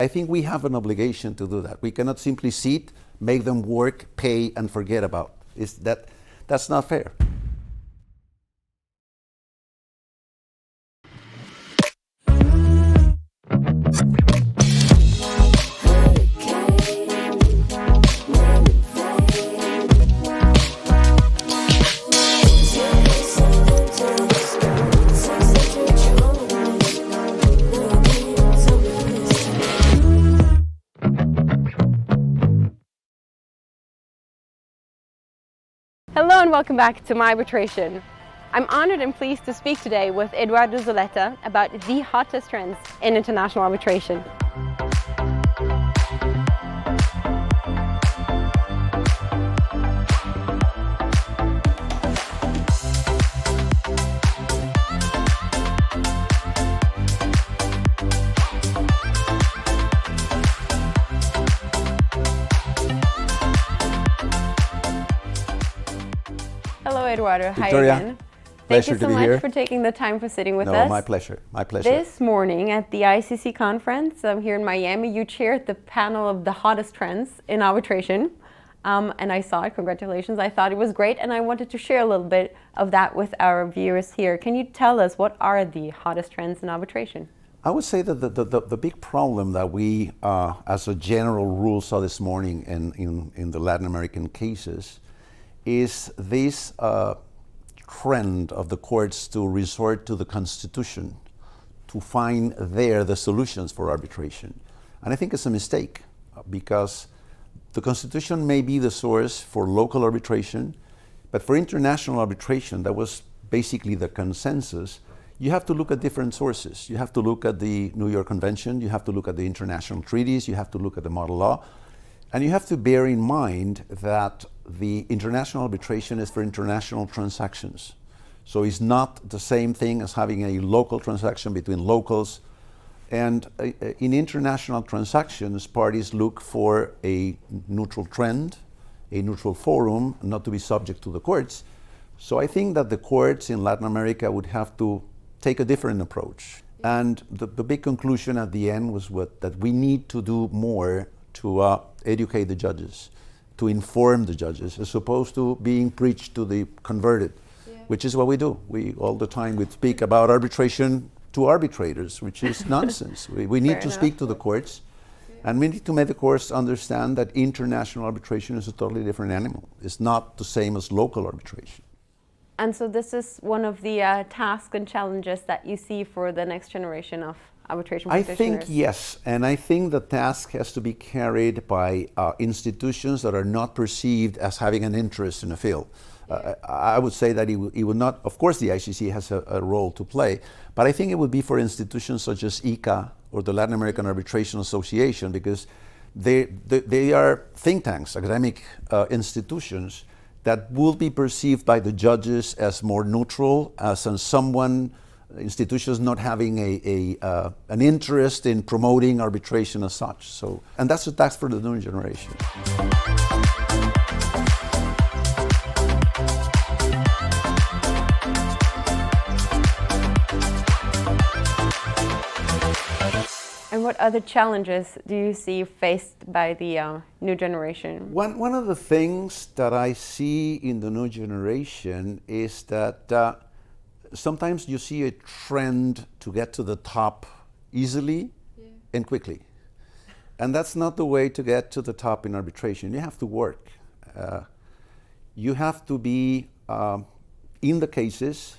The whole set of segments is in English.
I think we have an obligation to do that. We cannot simply sit, make them work, pay, and forget about it. That's not fair. Hello and welcome back to myArbitration. I'm honored and pleased to speak today with Eduardo Zuleta about the hottest trends in international arbitration. Hello, Eduardo. Victoria, hi again. Pleasure to be here. Thank you so much for taking the time for sitting with us. No, my pleasure. My pleasure. This morning at the ICC Conference here in Miami, you chaired the panel of the hottest trends in arbitration. And I saw it. Congratulations. I thought it was great. And I wanted to share a little bit of that with our viewers here. Can you tell us what are the hottest trends in arbitration? I would say that the big problem that we, as a general rule, saw this morning in the Latin American cases is this trend of the courts to resort to the Constitution to find there the solutions for arbitration. And I think it's a mistake because the Constitution may be the source for local arbitration, but for international arbitration, that was basically the consensus. You have to look at different sources. You have to look at the New York Convention, you have to look at the international treaties, you have to look at the model law, and you have to bear in mind that the international arbitration is for international transactions. So it's not the same thing as having a local transaction between locals. And in international transactions, parties look for a neutral trend, a neutral forum, not to be subject to the courts. So I think that the courts in Latin America would have to take a different approach. And the big conclusion at the end was that we need to do more to educate the judges, to inform the judges, as opposed to being preached to the converted, which is what we do. We all the time we speak about arbitration to arbitrators, which is nonsense. We need to speak to the courts, and we need to make the courts understand that international arbitration is a totally different animal. It's not the same as local arbitration. And so this is one of the tasks and challenges that you see for the next generation of arbitration practitioners. I think yes, and I think the task has to be carried by institutions that are not perceived as having an interest in a field. I would say that it would not, of course the ICC has a role to play, but I think it would be for institutions such as ICA or the Latin American Arbitration Association, because they are think tanks, academic institutions that will be perceived by the judges as more neutral, as institutions not having an interest in promoting arbitration as such. So, and that's a task for the new generation. And what other challenges do you see faced by the new generation? One of the things that I see in the new generation is that sometimes you see a trend to get to the top easily and quickly. And that's not the way to get to the top in arbitration. You have to work. You have to be in the cases,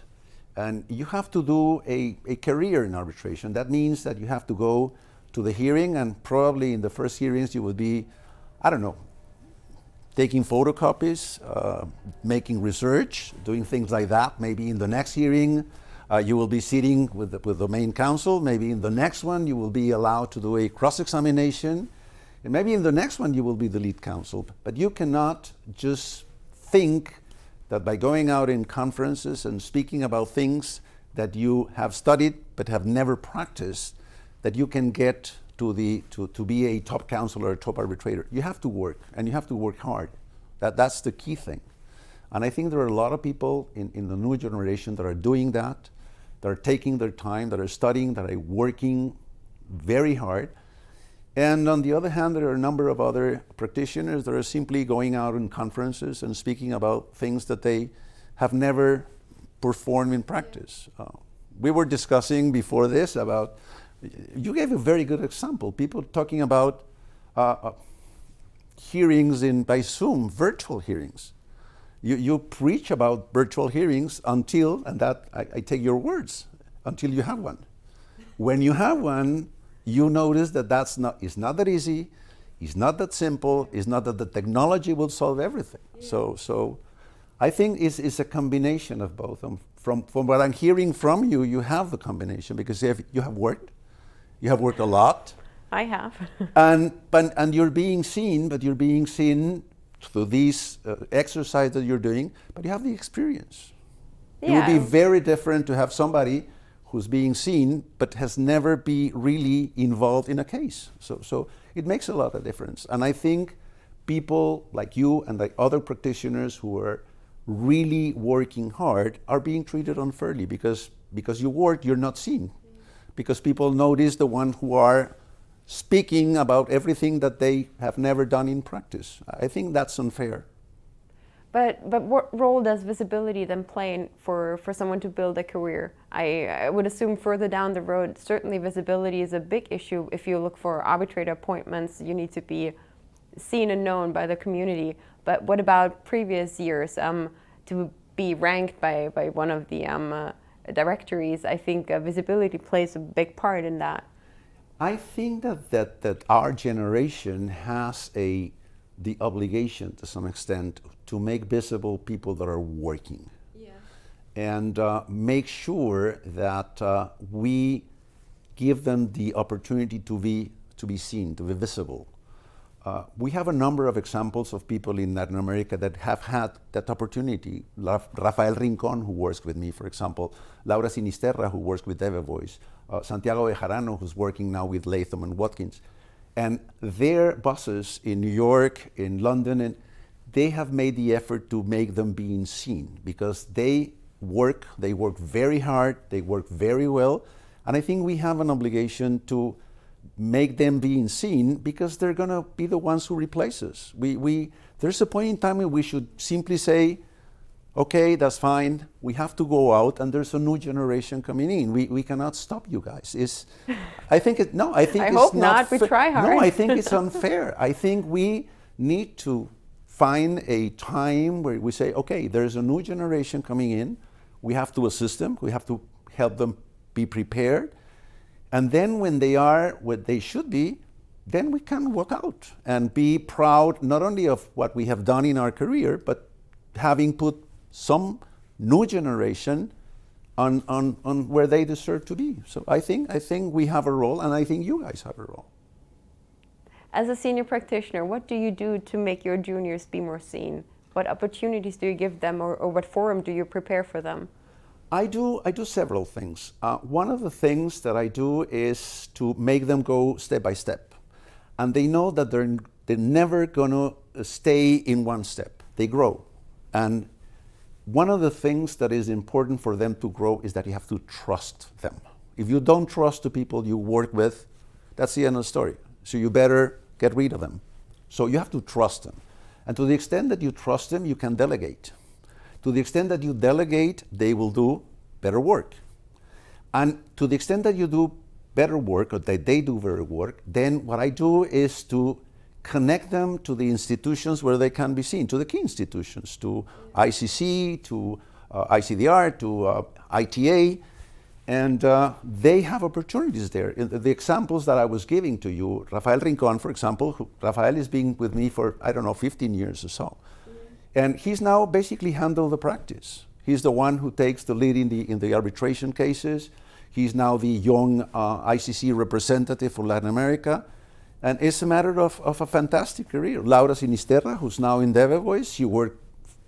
and you have to do a career in arbitration. That means that you have to go to the hearing, and probably in the first hearings you will be, I don't know, taking photocopies, making research, doing things like that. Maybe in the next hearing you will be sitting with the main counsel. Maybe in the next one you will be allowed to do a cross-examination. And maybe in the next one you will be the lead counsel. But you cannot just think that by going out in conferences and speaking about things that you have studied but have never practiced, that you can get to be a top counsel or a top arbitrator. You have to work, and you have to work hard. That's the key thing. And I think there are a lot of people in the new generation that are doing that are taking their time, that are studying, that are working very hard. And on the other hand, there are a number of other practitioners that are simply going out in conferences and speaking about things that they have never performed in practice. We were discussing before this about, you gave a very good example, people talking about hearings by Zoom, virtual hearings. You preach about virtual hearings until, and that I take your words, until you have one. When you have one, you notice that it's not that easy, it's not that simple, it's not that the technology will solve everything. Yeah. So I think it's a combination of both. From what I'm hearing from you, you have the combination because you have worked a lot. I have. and you're being seen, but you're being seen through these exercise that you're doing, but you have the experience. Yeah. It would be very different to have somebody who's being seen but has never been really involved in a case. So it makes a lot of difference. And I think people like you and like other practitioners who are really working hard are being treated unfairly because you work, you're not seen. Because people notice the ones who are speaking about everything that they have never done in practice. I think that's unfair. But what role does visibility then play for someone to build a career? I would assume further down the road, certainly visibility is a big issue. If you look for arbitrator appointments, you need to be seen and known by the community. But what about previous years? To be ranked by one of the directories, I think visibility plays a big part in that. I think that our generation has the obligation to some extent to make visible people that are working. Yeah. And make sure that we give them the opportunity to be seen, to be visible. We have a number of examples of people in Latin America that have had that opportunity. Rafael Rincon, who works with me, for example, Laura Sinisterra, who works with Voice, Santiago Bejarano, who's working now with Latham and Watkins. And their bosses in New York, in London, and they have made the effort to make them being seen because they work very hard, they work very well, and I think we have an obligation to make them being seen because they're going to be the ones who replace us. There's a point in time when we should simply say, okay, that's fine, we have to go out and there's a new generation coming in. We cannot stop you guys. I hope not. We try hard. No, I think it's unfair. I think we need to find a time where we say, okay, there's a new generation coming in, we have to assist them, we have to help them be prepared, and then when they are what they should be, then we can walk out and be proud not only of what we have done in our career, but having put some new generation on where they deserve to be. So I think we have a role, and I think you guys have a role. As a senior practitioner, what do you do to make your juniors be more seen? What opportunities do you give them, or what forum do you prepare for them? I do several things. One of the things that I do is to make them go step by step. And they know that they're never going to stay in one step. They grow. And one of the things that is important for them to grow is that you have to trust them. If you don't trust the people you work with, that's the end of the story. So you better get rid of them. So you have to trust them. And to the extent that you trust them, you can delegate. To the extent that you delegate, they will do better work. And to the extent that you do better work, or that they do better work, then what I do is to connect them to the institutions where they can be seen, to the key institutions, to ICC, to ICDR, to ITA, and they have opportunities there. The examples that I was giving to you, Rafael Rincon, for example, Rafael has been with me for, 15 years or so. And he's now basically handled the practice. He's the one who takes the lead in the arbitration cases. He's now the young ICC representative for Latin America. And it's a matter of a fantastic career. Laura Sinisterra, who's now in Voice, she worked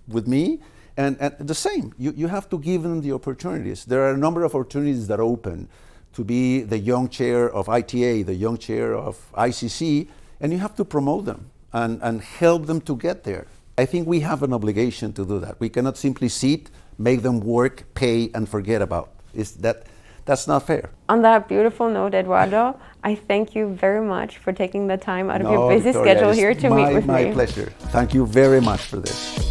with me. And the same, you have to give them the opportunities. There are a number of opportunities that open to be the young chair of ITA, the young chair of ICC, and you have to promote them and help them to get there. I think we have an obligation to do that. We cannot simply sit, make them work, pay, and forget about it. That's not fair. On that beautiful note, Eduardo, I thank you very much for taking the time out of your busy Victoria, schedule it's here to meet with me. My pleasure. Thank you very much for this.